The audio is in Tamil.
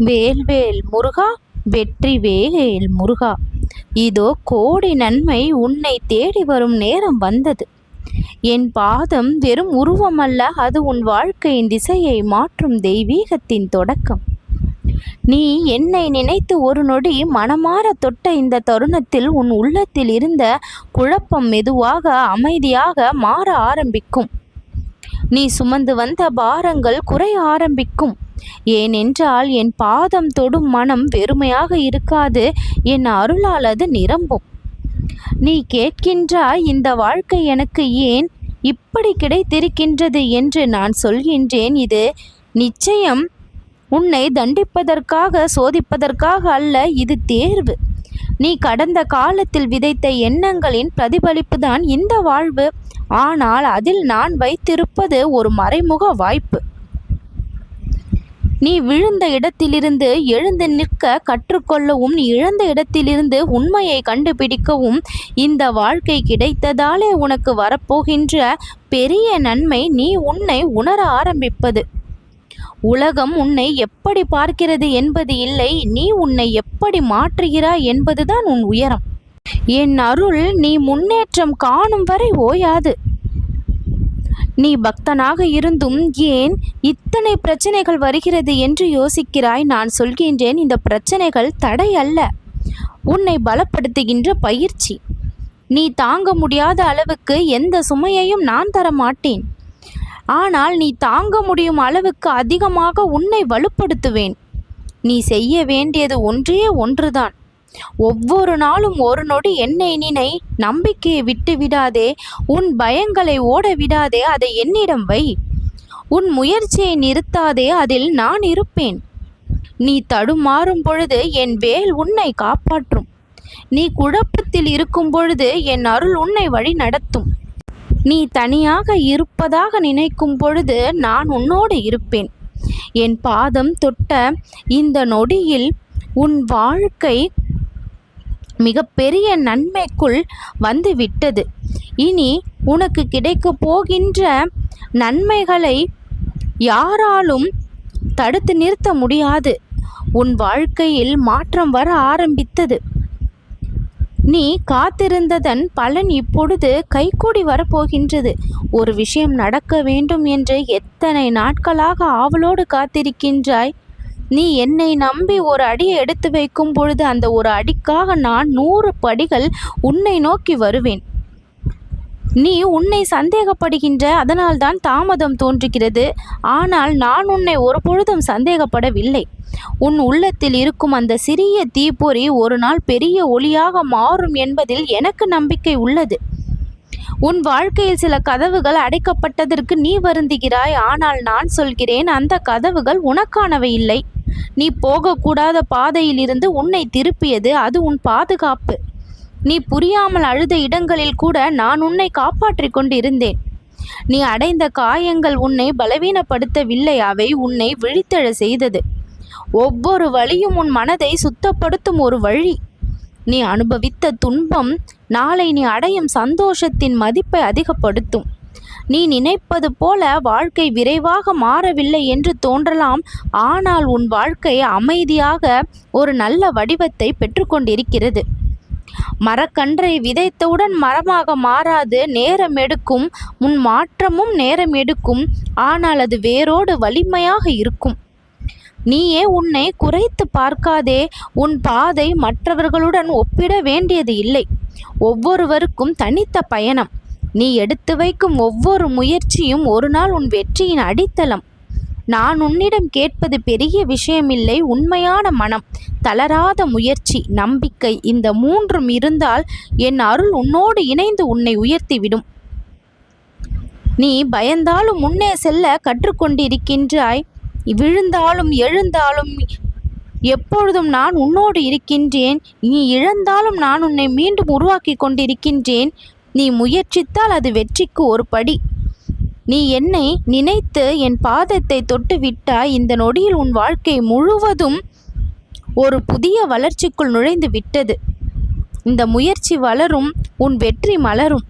வேல்வேல் முருகா, வெற்றி வேல் முருகா. இதோ கோடி நன்மை உன்னை தேடி வரும் நேரம் வந்தது. என் பாதம் வெறும் உருவமல்ல, அது உன் வாழ்க்கையின் திசையை மாற்றும் தெய்வீகத்தின் தொடக்கம். நீ என்னை நினைத்து ஒரு நொடி மனமாற தொட்ட இந்த தருணத்தில் உன் உள்ளத்தில் இருந்த குழப்பம் மெதுவாக அமைதியாக மாற ஆரம்பிக்கும். நீ சுமந்து வந்த பாரங்கள் குறைய ஆரம்பிக்கும். ஏனென்றால் என் பாதம் தொடும் மனம் வெறுமையாக இருக்காது, என் அருளால் அது நிரம்பும். நீ கேட்கின்றாய், இந்த வாழ்க்கை எனக்கு ஏன் இப்படி கிடைத்திருக்கின்றது என்று நான் சொல்கின்றேன், இது நிச்சயம் உன்னை தண்டிப்பதற்காக, சோதிப்பதற்காக அல்ல. இது தேர்வு. நீ கடந்த காலத்தில் விதைத்த எண்ணங்களின் பிரதிபலிப்புதான் இந்த வாழ்வு. ஆனால் அதில் நான் வைத்திருப்பது ஒரு மறைமுக வாய்ப்பு. நீ விழுந்த இடத்திலிருந்து எழுந்து நிற்க கற்றுக்கொள்ளவும், நீ இழந்த இடத்திலிருந்து உண்மையை கண்டுபிடிக்கவும் இந்த வாழ்க்கை கிடைத்ததாலே உனக்கு வரப்போகின்ற பெரிய நன்மை நீ உன்னை உணர ஆரம்பிப்பது. உலகம் உன்னை எப்படி பார்க்கிறது என்பது இல்லை, நீ உன்னை எப்படி மாற்றுகிறாய் என்பதுதான் உன் உயரம். என் அருள் நீ முன்னேற்றம் காணும் வரை ஓயாது. நீ பக்தனாக இருந்தும் ஏன் இத்தனை பிரச்சனைகள் வருகிறது என்று யோசிக்கிறாய். நான் சொல்கின்றேன், இந்த பிரச்சனைகள் தடை அல்ல, உன்னை பலப்படுத்துகின்ற பயிற்சி. நீ தாங்க முடியாத அளவுக்கு எந்த சுமையையும் நான் தர மாட்டேன். ஆனால் நீ தாங்க முடியும் அளவுக்கு அதிகமாக உன்னை வலுப்படுத்துவேன். நீ செய்ய வேண்டியது ஒன்றே ஒன்றுதான். ஒவ்வொரு நாளும் ஒரு நொடி என்னை நினை. நம்பிக்கையை விட்டு விடாதே, உன் பயங்களை ஓட விடாதே, அதை என்னிடம் வை. உன் முயற்சியை நிறுத்தாதே, அதில் நான் இருப்பேன். நீ தடுமாறும் பொழுது என் வேல் உன்னை காப்பாற்றும். நீ குழப்பத்தில் இருக்கும் பொழுது என் அருள் உன்னை வழி நடத்தும். நீ தனியாக இருப்பதாக நினைக்கும் பொழுது நான் உன்னோடு இருப்பேன். என் பாதம் தொட்ட இந்த நொடியில் உன் வாழ்க்கை மிகப்பெரிய நன்மைக்குள் வந்து விட்டது. இனி உனக்கு கிடைக்கப் போகின்ற நன்மைகளை யாராலும் தடுத்து நிறுத்த முடியாது. உன் வாழ்க்கையில் மாற்றம் வர ஆரம்பித்தது. நீ காத்திருந்ததன் பலன் இப்பொழுது கைகூடி வரப்போகின்றது. ஒரு விஷயம் நடக்க வேண்டும் என்று எத்தனை நாட்களாக ஆவலோடு காத்திருக்கின்றாய். நீ என்னை நம்பி ஒரு அடியை எடுத்து வைக்கும் பொழுது அந்த ஒரு அடிக்காக நான் 100 படிகள் உன்னை நோக்கி வருவேன். நீ உன்னை சந்தேகப்படுகின்ற, அதனால்தான் தாமதம் தோன்றுகிறது. ஆனால் நான் உன்னை ஒரு பொழுதும் சந்தேகப்படவில்லை. உன் உள்ளத்தில் இருக்கும் அந்த சிறிய தீப்பொறி ஒரு நாள் பெரிய ஒளியாக மாறும் என்பதில் எனக்கு நம்பிக்கை உள்ளது. உன் வாழ்க்கையில் சில கதவுகள் அடைக்கப்பட்டதற்கு நீ வருந்துகிறாய். ஆனால் நான் சொல்கிறேன், அந்த கதவுகள் உனக்கானவை இல்லை. நீ போகக்கூடாத பாதையில் இருந்து உன்னை திருப்பியது, அது உன் பாதுகாப்பு. நீ புரியாமல் அழுத இடங்களில் கூட நான் உன்னை காப்பாற்றி கொண்டிருந்தேன். நீ அடைந்த காயங்கள் உன்னை பலவீனப்படுத்தவில்லை, அவை உன்னை விழித்தெழ செய்தது. ஒவ்வொரு வழியும் உன் மனதை சுத்தப்படுத்தும் ஒரு வழி. நீ அனுபவித்த துன்பம் நாளை நீ அடையும் சந்தோஷத்தின் மதிப்பை அதிகப்படுத்தும். நீ நினைப்பது போல வாழ்க்கை விரைவாக மாறவில்லை என்று தோன்றலாம். ஆனால் உன் வாழ்க்கை அமைதியாக ஒரு நல்ல வடிவத்தை பெற்றுக்கொண்டிருக்கிறது. மரக்கன்றை விதைத்தவுடன் மரமாக மாறாது, நேரம் எடுக்கும். உன் மாற்றமும் நேரம் எடுக்கும். ஆனால் அது வேரோடு வலிமையாக இருக்கும். நீயே உன்னை குறைத்து பார்க்காதே. உன் பாதை மற்றவர்களுடன் ஒப்பிட வேண்டியது இல்லை. ஒவ்வொருவருக்கும் தனித்த பயணம். நீ எடுத்து வைக்கும் ஒவ்வொரு முயற்சியும் ஒரு நாள் உன் வெற்றியின் அடித்தளம். நான் உன்னிடம் கேட்பது பெரிய விஷயமில்லை, உண்மையான மனம், தளராத முயற்சி, நம்பிக்கை. இந்த 3ம் இருந்தால் என் அருள் உன்னோடு இணைந்து உன்னை உயர்த்திவிடும். நீ பயந்தாலும் முன்னே செல்ல கற்றுக்கொண்டிருக்கின்றாய். விழுந்தாலும் எழுந்தாலும் எப்பொழுதும் நான் உன்னோடு இருக்கின்றேன். நீ இழந்தாலும் நான் உன்னை மீண்டும் உருவாக்கி கொண்டிருக்கின்றேன். நீ முயற்சித்தால் அது வெற்றிக்கு ஒரு படி. நீ என்னை நினைத்து என் பாதத்தை தொட்டு விட்டாய். இந்த நொடியில் உன் வாழ்க்கை முழுவதும் ஒரு புதிய வளர்ச்சிக்குள் நுழைந்து விட்டது. இந்த முயற்சி வளரும், உன் வெற்றி மலரும்.